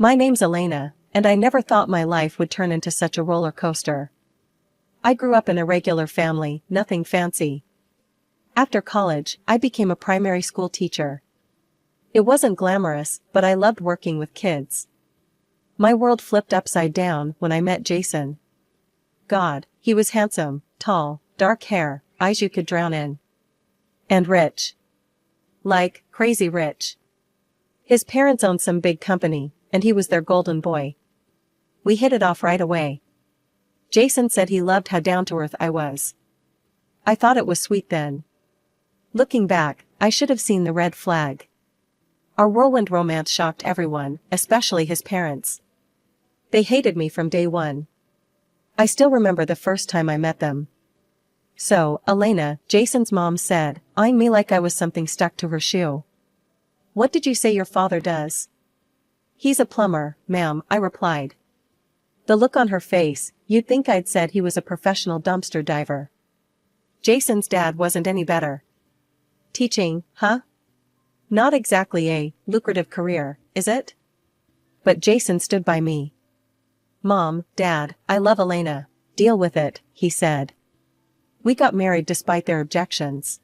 My name's Elena, and I never thought my life would turn into such a roller coaster. I grew up in a regular family, nothing fancy. After college, I became a primary school teacher. It wasn't glamorous, but I loved working with kids. My world flipped upside down when I met Jason. God, he was handsome, tall, dark hair, eyes you could drown in. And rich. Like, crazy rich. His parents owned some big company, and he was their golden boy. We hit it off right away. Jason said he loved how down-to-earth I was. I thought it was sweet then. Looking back, I should have seen the red flag. Our whirlwind romance shocked everyone, especially his parents. They hated me from day one. I still remember the first time I met them. So, Elena, Jason's mom said, eyeing me like I was something stuck to her shoe. What did you say your father does? He's a plumber, ma'am, I replied. The look on her face, you'd think I'd said he was a professional dumpster diver. Jason's dad wasn't any better. Teaching, huh? Not exactly a lucrative career, is it? But Jason stood by me. Mom, Dad, I love Elena. Deal with it, he said. We got married despite their objections.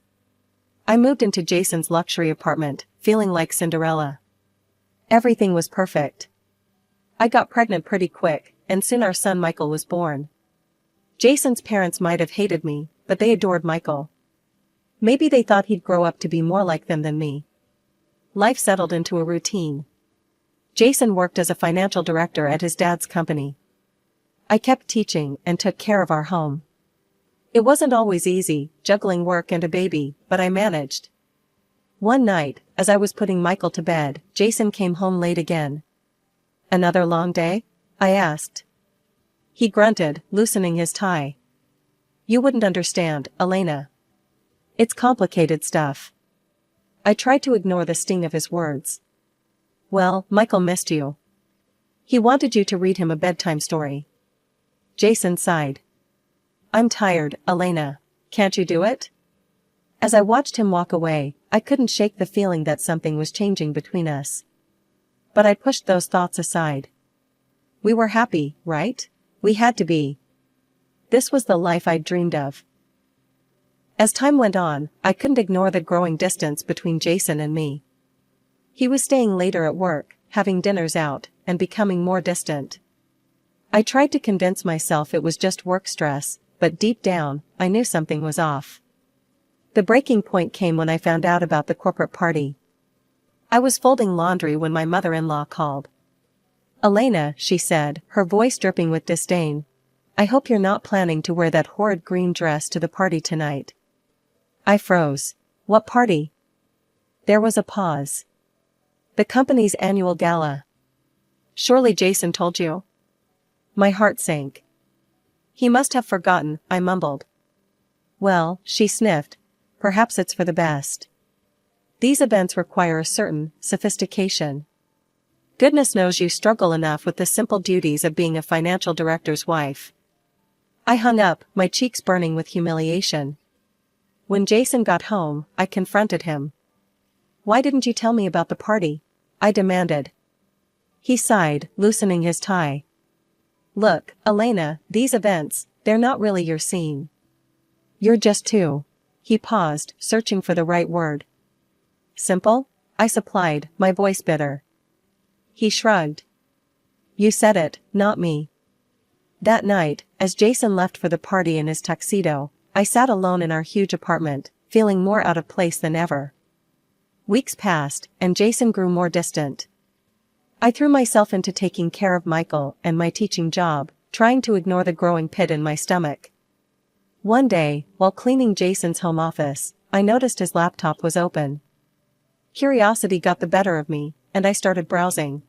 I moved into Jason's luxury apartment, feeling like Cinderella. Everything was perfect. I got pregnant pretty quick, and soon our son Michael was born. Jason's parents might have hated me, but they adored Michael. Maybe they thought he'd grow up to be more like them than me. Life settled into a routine. Jason worked as a financial director at his dad's company. I kept teaching and took care of our home. It wasn't always easy, juggling work and a baby, but I managed. One night, as I was putting Michael to bed, Jason came home late again. Another long day? I asked. He grunted, loosening his tie. You wouldn't understand, Elena. It's complicated stuff. I tried to ignore the sting of his words. Well, Michael missed you. He wanted you to read him a bedtime story. Jason sighed. I'm tired, Elena. Can't you do it? As I watched him walk away, I couldn't shake the feeling that something was changing between us. But I pushed those thoughts aside. We were happy, right? We had to be. This was the life I'd dreamed of. As time went on, I couldn't ignore the growing distance between Jason and me. He was staying later at work, having dinners out, and becoming more distant. I tried to convince myself it was just work stress, but deep down, I knew something was off. The breaking point came when I found out about the corporate party. I was folding laundry when my mother-in-law called. Elena, she said, her voice dripping with disdain. I hope you're not planning to wear that horrid green dress to the party tonight. I froze. What party? There was a pause. The company's annual gala. Surely Jason told you? My heart sank. He must have forgotten, I mumbled. Well, she sniffed. Perhaps it's for the best. These events require a certain sophistication. Goodness knows you struggle enough with the simple duties of being a financial director's wife. I hung up, my cheeks burning with humiliation. When Jason got home, I confronted him. Why didn't you tell me about the party? I demanded. He sighed, loosening his tie. Look, Elena, these events, they're not really your scene. You're just too. He paused, searching for the right word. Simple? I supplied, my voice bitter. He shrugged. You said it, not me. That night, as Jason left for the party in his tuxedo, I sat alone in our huge apartment, feeling more out of place than ever. Weeks passed, and Jason grew more distant. I threw myself into taking care of Michael and my teaching job, trying to ignore the growing pit in my stomach. One day, while cleaning Jason's home office, I noticed his laptop was open. Curiosity got the better of me, and I started browsing.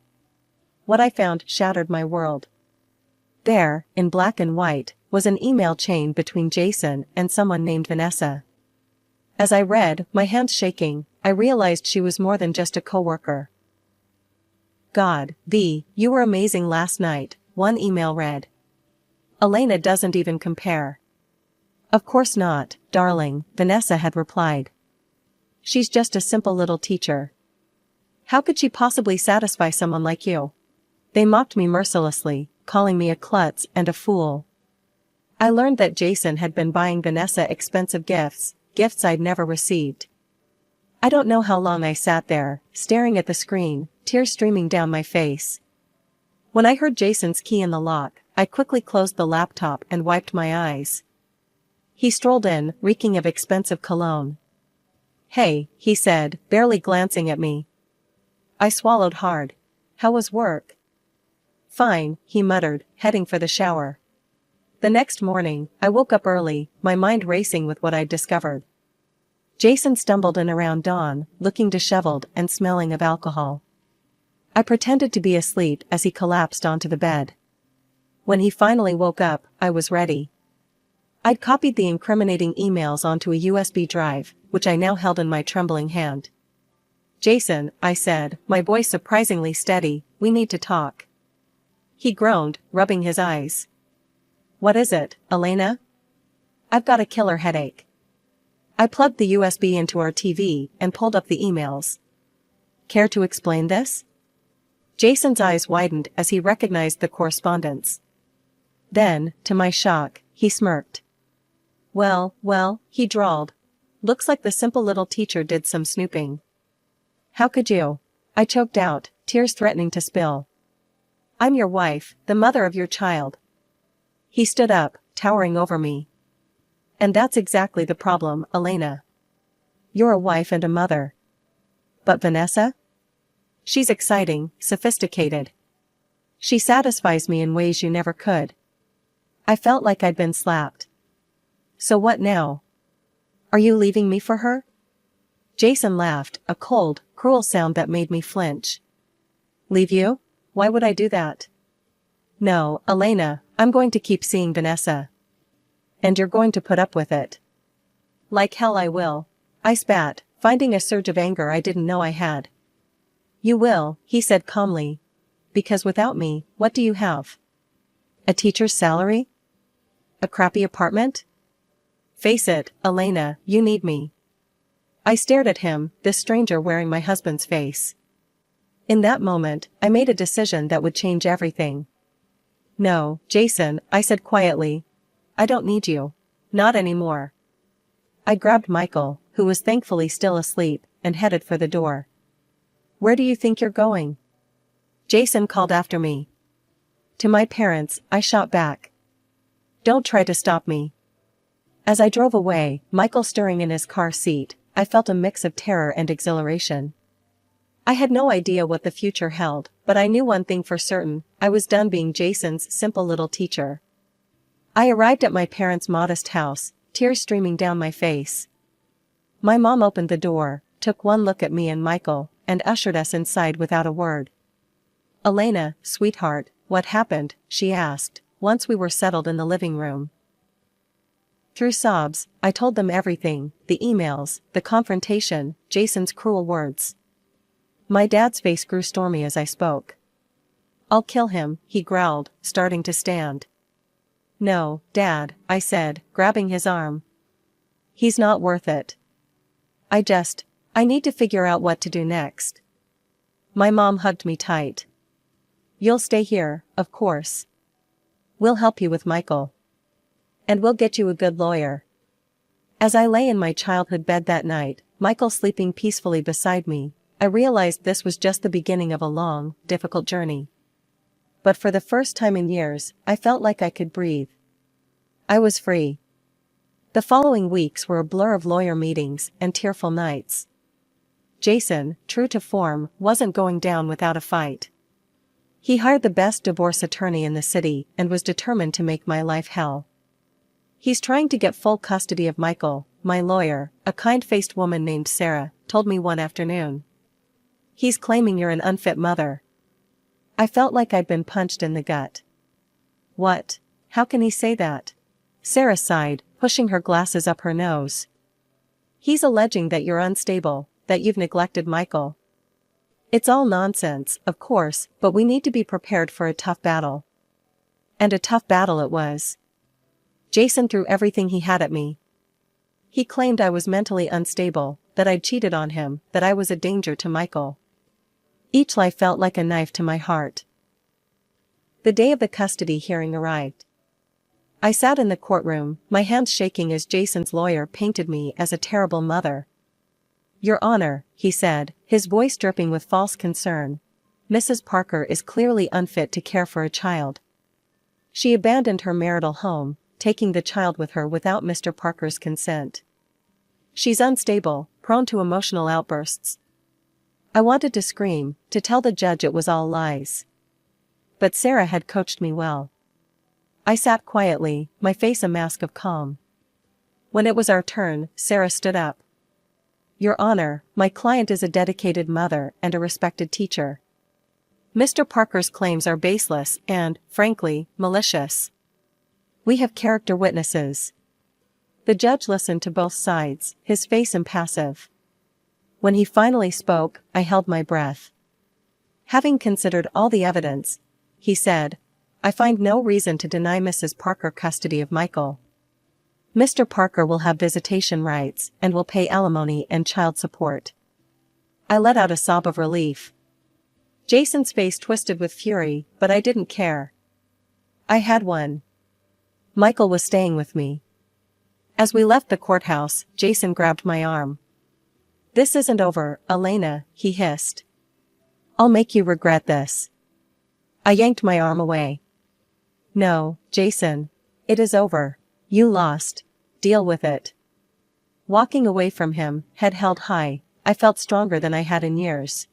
What I found shattered my world. There, in black and white, was an email chain between Jason and someone named Vanessa. As I read, my hands shaking, I realized she was more than just a coworker. God, V, you were amazing last night, one email read. Elena doesn't even compare. Of course not, darling, Vanessa had replied. She's just a simple little teacher. How could she possibly satisfy someone like you? They mocked me mercilessly, calling me a klutz and a fool. I learned that Jason had been buying Vanessa expensive gifts I'd never received. I don't know how long I sat there, staring at the screen, tears streaming down my face. When I heard Jason's key in the lock, I quickly closed the laptop and wiped my eyes. He strolled in, reeking of expensive cologne. "Hey," he said, barely glancing at me. I swallowed hard. "How was work?" "Fine," he muttered, heading for the shower. The next morning, I woke up early, my mind racing with what I'd discovered. Jason stumbled in around dawn, looking disheveled and smelling of alcohol. I pretended to be asleep as he collapsed onto the bed. When he finally woke up, I was ready. I'd copied the incriminating emails onto a USB drive, which I now held in my trembling hand. "Jason," I said, my voice surprisingly steady, "we need to talk." He groaned, rubbing his eyes. "What is it, Elena?" "I've got a killer headache." I plugged the USB into our TV and pulled up the emails. "Care to explain this?" Jason's eyes widened as he recognized the correspondence. Then, to my shock, he smirked. Well, he drawled. "Looks like the simple little teacher did some snooping." "How could you?" I choked out, tears threatening to spill. "I'm your wife, the mother of your child." He stood up, towering over me. "And that's exactly the problem, Elena. You're a wife and a mother. But Vanessa? She's exciting, sophisticated. She satisfies me in ways you never could." I felt like I'd been slapped. "So what now? Are you leaving me for her?" Jason laughed, a cold, cruel sound that made me flinch. "Leave you? Why would I do that?" "No, Elena, I'm going to keep seeing Vanessa. And you're going to put up with it." "Like hell I will," I spat, finding a surge of anger I didn't know I had. "You will," he said calmly. "Because without me, what do you have? A teacher's salary? A crappy apartment? Face it, Elena, you need me." I stared at him, this stranger wearing my husband's face. In that moment, I made a decision that would change everything. "No, Jason," I said quietly. "I don't need you. Not anymore." I grabbed Michael, who was thankfully still asleep, and headed for the door. "Where do you think you're going?" Jason called after me. "To my parents," I shot back. "Don't try to stop me." As I drove away, Michael stirring in his car seat, I felt a mix of terror and exhilaration. I had no idea what the future held, but I knew one thing for certain: I was done being Jason's simple little teacher. I arrived at my parents' modest house, tears streaming down my face. My mom opened the door, took one look at me and Michael, and ushered us inside without a word. "Elena, sweetheart, what happened?" she asked, once we were settled in the living room. Through sobs, I told them everything: the emails, the confrontation, Jason's cruel words. My dad's face grew stormy as I spoke. "I'll kill him," he growled, starting to stand. "No, Dad," I said, grabbing his arm. "He's not worth it. I need to figure out what to do next." My mom hugged me tight. "You'll stay here, of course. We'll help you with Michael. And we'll get you a good lawyer." As I lay in my childhood bed that night, Michael sleeping peacefully beside me, I realized this was just the beginning of a long, difficult journey. But for the first time in years, I felt like I could breathe. I was free. The following weeks were a blur of lawyer meetings and tearful nights. Jason, true to form, wasn't going down without a fight. He hired the best divorce attorney in the city and was determined to make my life hell. "He's trying to get full custody of Michael," my lawyer, a kind-faced woman named Sarah, told me one afternoon. "He's claiming you're an unfit mother." I felt like I'd been punched in the gut. "What? How can he say that?" Sarah sighed, pushing her glasses up her nose. "He's alleging that you're unstable, that you've neglected Michael." It's all nonsense, of course, but we need to be prepared for a tough battle. And a tough battle it was. Jason threw everything he had at me. He claimed I was mentally unstable, that I'd cheated on him, that I was a danger to Michael. Each lie felt like a knife to my heart. The day of the custody hearing arrived. I sat in the courtroom, my hands shaking as Jason's lawyer painted me as a terrible mother. "Your Honor," he said, his voice dripping with false concern, "Mrs. Parker is clearly unfit to care for a child. She abandoned her marital home, taking the child with her without Mr. Parker's consent. She's unstable, prone to emotional outbursts." I wanted to scream, to tell the judge it was all lies. But Sarah had coached me well. I sat quietly, my face a mask of calm. When it was our turn, Sarah stood up. "Your Honor, my client is a dedicated mother and a respected teacher. Mr. Parker's claims are baseless and, frankly, malicious. We have character witnesses." The judge listened to both sides, his face impassive. When he finally spoke, I held my breath. "Having considered all the evidence," he said, "I find no reason to deny Mrs. Parker custody of Michael. Mr. Parker will have visitation rights and will pay alimony and child support." I let out a sob of relief. Jason's face twisted with fury, but I didn't care. I had one. Michael was staying with me. As we left the courthouse, Jason grabbed my arm. "This isn't over, Elena," he hissed. "I'll make you regret this." I yanked my arm away. "No, Jason. It is over. You lost. Deal with it." Walking away from him, head held high, I felt stronger than I had in years.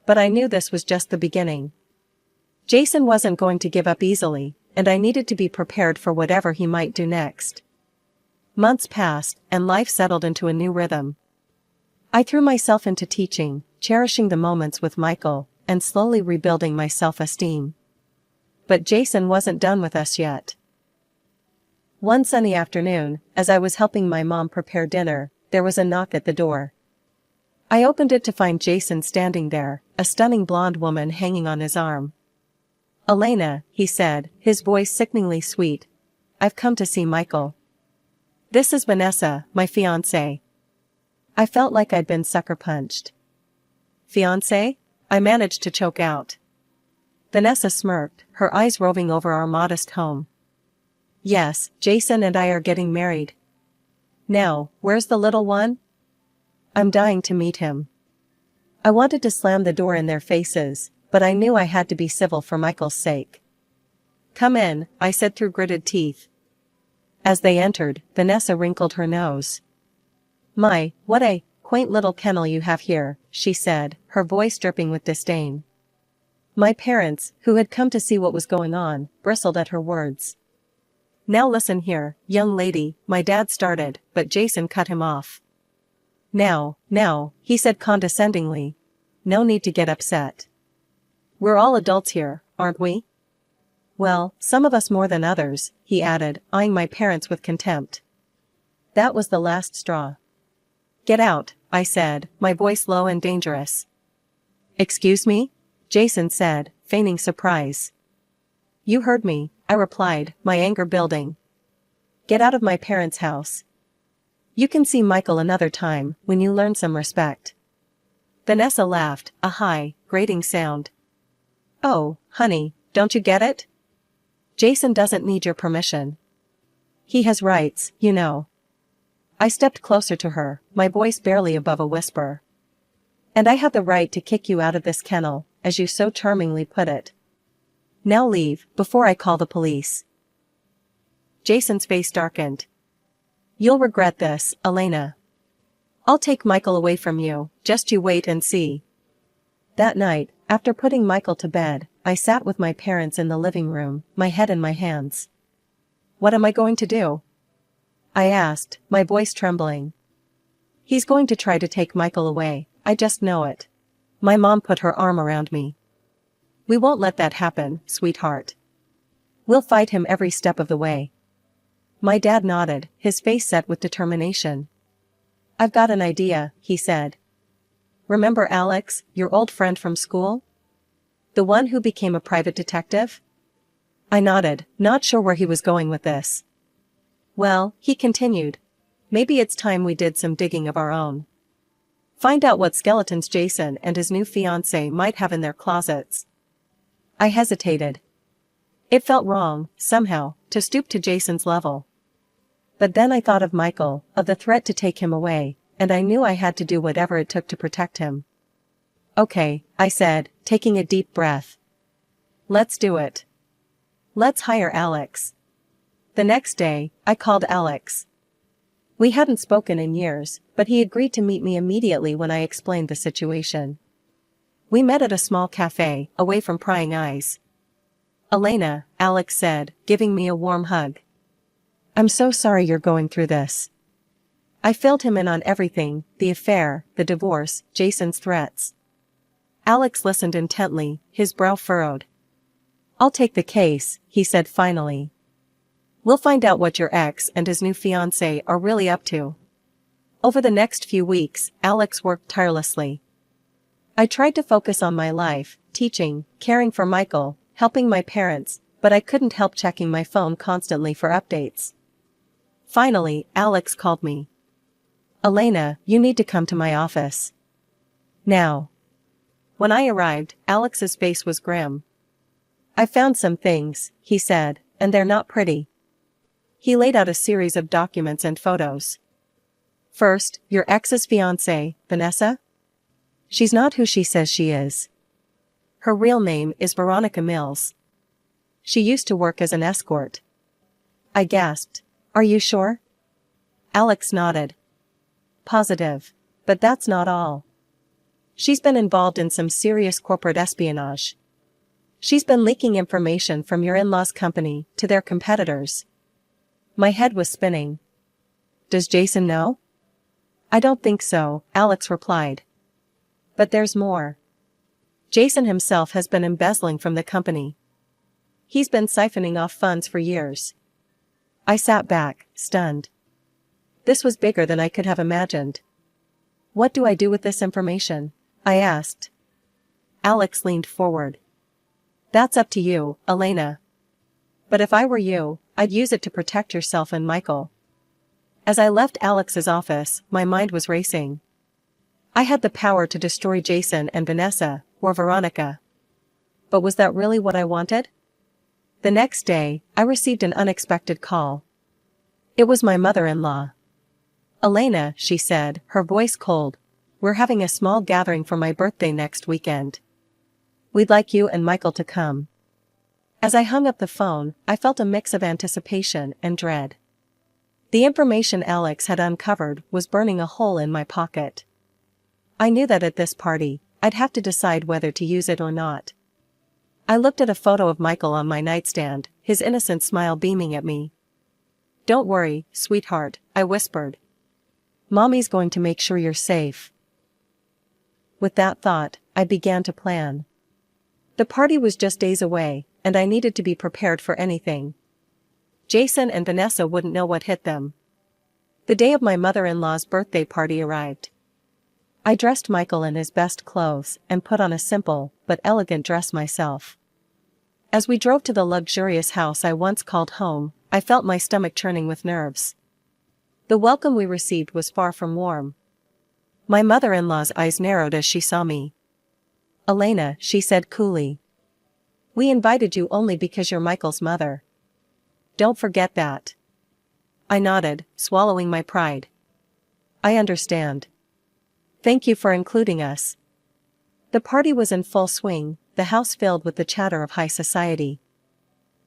But I knew this was just the beginning. Jason wasn't going to give up easily, and I needed to be prepared for whatever he might do next. Months passed, and life settled into a new rhythm. I threw myself into teaching, cherishing the moments with Michael, and slowly rebuilding my self-esteem. But Jason wasn't done with us yet. One sunny afternoon, as I was helping my mom prepare dinner, there was a knock at the door. I opened it to find Jason standing there, a stunning blonde woman hanging on his arm. "Elena," he said, his voice sickeningly sweet, "I've come to see Michael. This is Vanessa, my fiancée." I felt like I'd been sucker punched. "Fiancé?" I managed to choke out. Vanessa smirked, her eyes roving over our modest home. "Yes, Jason and I are getting married." "Now, where's the little one?" "I'm dying to meet him." I wanted to slam the door in their faces, but I knew I had to be civil for Michael's sake. "Come in," I said through gritted teeth. As they entered, Vanessa wrinkled her nose. "My, what a quaint little kennel you have here," she said, her voice dripping with disdain. My parents, who had come to see what was going on, bristled at her words. "Now listen here, young lady," my dad started, but Jason cut him off. Now, he said condescendingly. "No need to get upset. We're all adults here, aren't we?" "Well, some of us more than others," he added, eyeing my parents with contempt. That was the last straw. "Get out," I said, my voice low and dangerous. "Excuse me?" Jason said, feigning surprise. "You heard me," I replied, my anger building. "Get out of my parents' house. You can see Michael another time, when you learn some respect." Vanessa laughed, a high, grating sound. "Oh, honey, don't you get it? Jason doesn't need your permission. He has rights, you know." I stepped closer to her, my voice barely above a whisper. "And I have the right to kick you out of this kennel, as you so charmingly put it. Now leave, before I call the police." Jason's face darkened. "You'll regret this, Elena. I'll take Michael away from you, just you wait and see." That night, after putting Michael to bed, I sat with my parents in the living room, my head in my hands. "What am I going to do?" I asked, my voice trembling. "He's going to try to take Michael away, I just know it." My mom put her arm around me. "We won't let that happen, sweetheart. We'll fight him every step of the way." My dad nodded, his face set with determination. "I've got an idea," he said. "Remember Alex, your old friend from school? The one who became a private detective?" I nodded, not sure where he was going with this. "Well," he continued, "maybe it's time we did some digging of our own. Find out what skeletons Jason and his new fiancée might have in their closets." I hesitated. It felt wrong, somehow, to stoop to Jason's level. But then I thought of Michael, of the threat to take him away, and I knew I had to do whatever it took to protect him. Okay, I said, taking a deep breath. Let's do it. Let's hire Alex. The next day, I called Alex. We hadn't spoken in years, but he agreed to meet me immediately when I explained the situation. We met at a small cafe, away from prying eyes. Elena, Alex said, giving me a warm hug. I'm so sorry you're going through this. I filled him in on everything, the affair, the divorce, Jason's threats. Alex listened intently, his brow furrowed. I'll take the case, he said finally. We'll find out what your ex and his new fiancée are really up to. Over the next few weeks, Alex worked tirelessly. I tried to focus on my life, teaching, caring for Michael, helping my parents, but I couldn't help checking my phone constantly for updates. Finally, Alex called me. Elena, you need to come to my office. Now. When I arrived, Alex's face was grim. I found some things, he said, and they're not pretty. He laid out a series of documents and photos. First, your ex's fiancée, Vanessa? She's not who she says she is. Her real name is Veronica Mills. She used to work as an escort. I gasped. Are you sure? Alex nodded. Positive. But that's not all. She's been involved in some serious corporate espionage. She's been leaking information from your in-law's company to their competitors. My head was spinning. Does Jason know? I don't think so, Alex replied. But there's more. Jason himself has been embezzling from the company. He's been siphoning off funds for years. I sat back, stunned. This was bigger than I could have imagined. What do I do with this information? I asked. Alex leaned forward. That's up to you, Elena. But if I were you, I'd use it to protect yourself and Michael. As I left Alex's office, my mind was racing. I had the power to destroy Jason and Vanessa, or Veronica. But was that really what I wanted? The next day, I received an unexpected call. It was my mother-in-law. Elena, she said, her voice cold. We're having a small gathering for my birthday next weekend. We'd like you and Michael to come. As I hung up the phone, I felt a mix of anticipation and dread. The information Alex had uncovered was burning a hole in my pocket. I knew that at this party, I'd have to decide whether to use it or not. I looked at a photo of Michael on my nightstand, his innocent smile beaming at me. Don't worry, sweetheart, I whispered. Mommy's going to make sure you're safe. With that thought, I began to plan. The party was just days away, and I needed to be prepared for anything. Jason and Vanessa wouldn't know what hit them. The day of my mother-in-law's birthday party arrived. I dressed Michael in his best clothes and put on a simple but elegant dress myself. As we drove to the luxurious house I once called home, I felt my stomach churning with nerves. The welcome we received was far from warm. My mother-in-law's eyes narrowed as she saw me. Elena, she said coolly. We invited you only because you're Michael's mother. Don't forget that. I nodded, swallowing my pride. I understand. Thank you for including us. The party was in full swing, the house filled with the chatter of high society.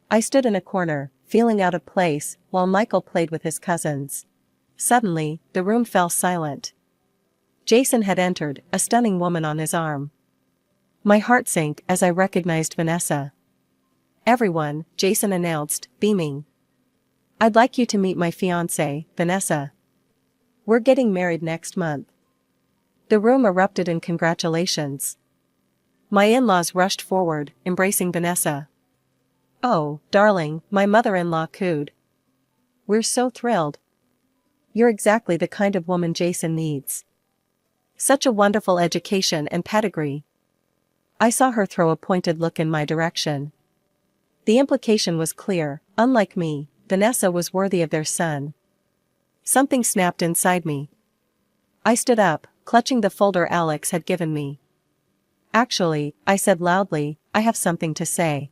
I stood in a corner, feeling out of place, while Michael played with his cousins. Suddenly, the room fell silent. Jason had entered, a stunning woman on his arm. My heart sank as I recognized Vanessa. Everyone, Jason announced, beaming. I'd like you to meet my fiancée, Vanessa. We're getting married next month. The room erupted in congratulations. My in-laws rushed forward, embracing Vanessa. Oh, darling, my mother-in-law cooed. We're so thrilled. You're exactly the kind of woman Jason needs. Such a wonderful education and pedigree. I saw her throw a pointed look in my direction. The implication was clear, unlike me, Vanessa was worthy of their son. Something snapped inside me. I stood up, clutching the folder Alex had given me. Actually, I said loudly, I have something to say.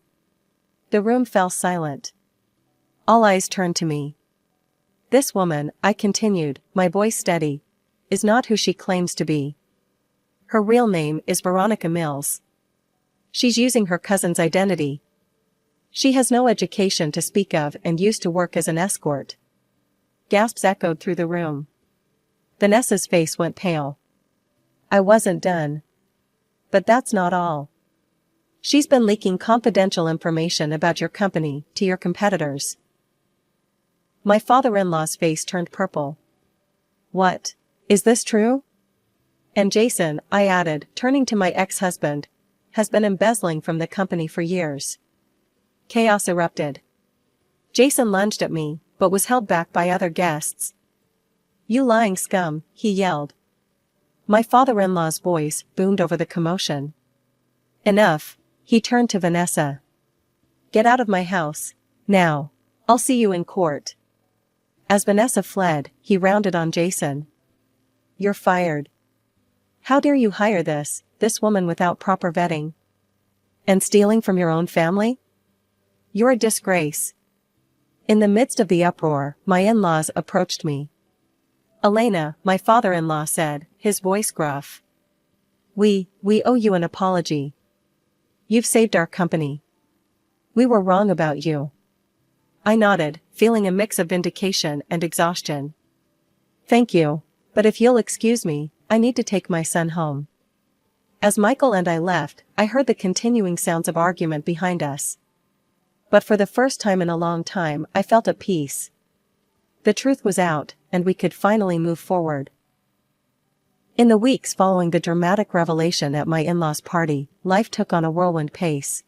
The room fell silent. All eyes turned to me. This woman, I continued, my voice steady, is not who she claims to be. Her real name is Veronica Mills. She's using her cousin's identity. She has no education to speak of and used to work as an escort. Gasps echoed through the room. Vanessa's face went pale. I wasn't done. But that's not all. She's been leaking confidential information about your company to your competitors. My father-in-law's face turned purple. What? Is this true? And Jason, I added, turning to my ex-husband, has been embezzling from the company for years. Chaos erupted. Jason lunged at me, but was held back by other guests. You lying scum, he yelled. My father-in-law's voice boomed over the commotion. Enough, he turned to Vanessa. Get out of my house, now. I'll see you in court. As Vanessa fled, he rounded on Jason. You're fired. How dare you hire this woman without proper vetting? And stealing from your own family? You're a disgrace. In the midst of the uproar, my in-laws approached me. Elena, my father-in-law said, his voice gruff. We owe you an apology. You've saved our company. We were wrong about you. I nodded, feeling a mix of vindication and exhaustion. Thank you, but if you'll excuse me, I need to take my son home. As Michael and I left, I heard the continuing sounds of argument behind us. But for the first time in a long time, I felt at peace. The truth was out, and we could finally move forward. In the weeks following the dramatic revelation at my in-laws' party, life took on a whirlwind pace.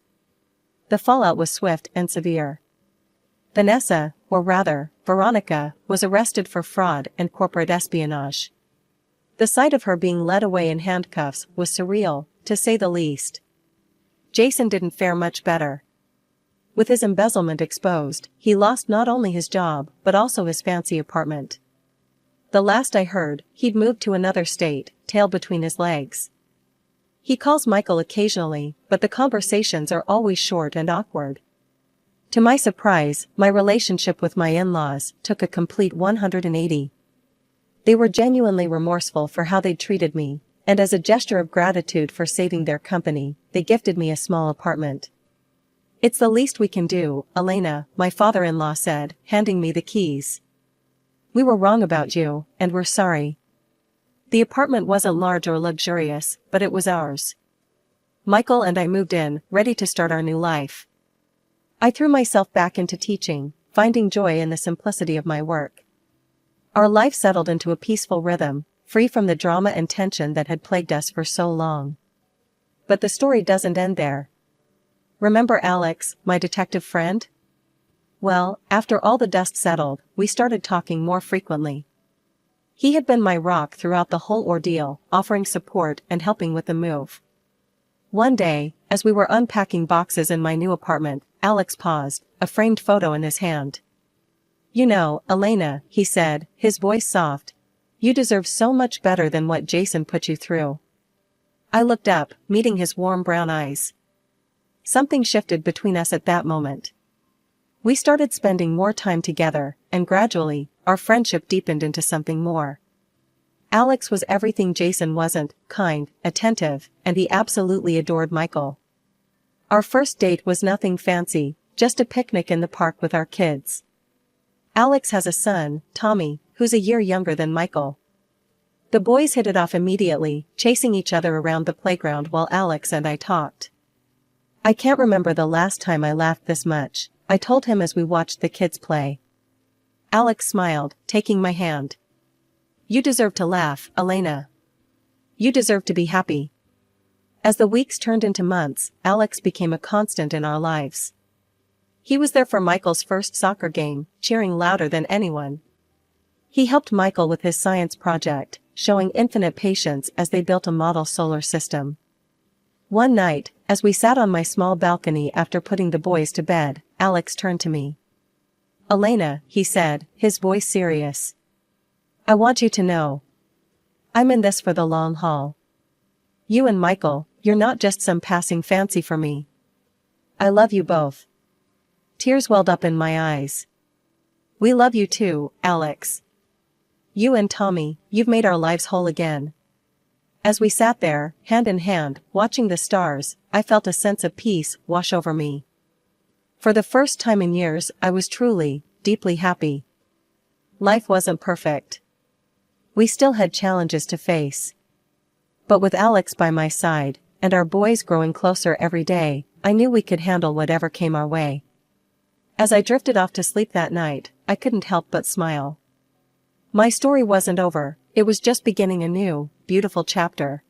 The fallout was swift and severe. Vanessa, or rather, Veronica, was arrested for fraud and corporate espionage. The sight of her being led away in handcuffs was surreal, to say the least. Jason didn't fare much better. With his embezzlement exposed, he lost not only his job but also his fancy apartment. The last I heard, he'd moved to another state, tail between his legs. He calls Michael occasionally, but the conversations are always short and awkward. To my surprise, my relationship with my in-laws took a complete 180. They were genuinely remorseful for how they'd treated me, and as a gesture of gratitude for saving their company, they gifted me a small apartment. It's the least we can do, Elena, my father-in-law said, handing me the keys. We were wrong about you, and we're sorry. The apartment wasn't large or luxurious, but it was ours. Michael and I moved in, ready to start our new life. I threw myself back into teaching, finding joy in the simplicity of my work. Our life settled into a peaceful rhythm, free from the drama and tension that had plagued us for so long. But the story doesn't end there. Remember Alex, my detective friend? Well, after all the dust settled, we started talking more frequently. He had been my rock throughout the whole ordeal, offering support and helping with the move. One day, as we were unpacking boxes in my new apartment, Alex paused, a framed photo in his hand. You know, Elena, he said, his voice soft, you deserve so much better than what Jason put you through. I looked up, meeting his warm brown eyes. Something shifted between us at that moment. We started spending more time together, and gradually, our friendship deepened into something more. Alex was everything Jason wasn't, kind, attentive, and he absolutely adored Michael. Our first date was nothing fancy, just a picnic in the park with our kids. Alex has a son, Tommy, who's a year younger than Michael. The boys hit it off immediately, chasing each other around the playground while Alex and I talked. I can't remember the last time I laughed this much, I told him as we watched the kids play. Alex smiled, taking my hand. You deserve to laugh, Elena. You deserve to be happy. As the weeks turned into months, Alex became a constant in our lives. He was there for Michael's first soccer game, cheering louder than anyone. He helped Michael with his science project, showing infinite patience as they built a model solar system. One night, as we sat on my small balcony after putting the boys to bed, Alex turned to me. Elena, he said, his voice serious. I want you to know. I'm in this for the long haul. You and Michael, you're not just some passing fancy for me. I love you both. Tears welled up in my eyes. We love you too, Alex. You and Tommy, you've made our lives whole again. As we sat there, hand in hand, watching the stars, I felt a sense of peace wash over me. For the first time in years, I was truly, deeply happy. Life wasn't perfect. We still had challenges to face. But with Alex by my side, and our boys growing closer every day, I knew we could handle whatever came our way. As I drifted off to sleep that night, I couldn't help but smile. My story wasn't over, it was just beginning a new, beautiful chapter.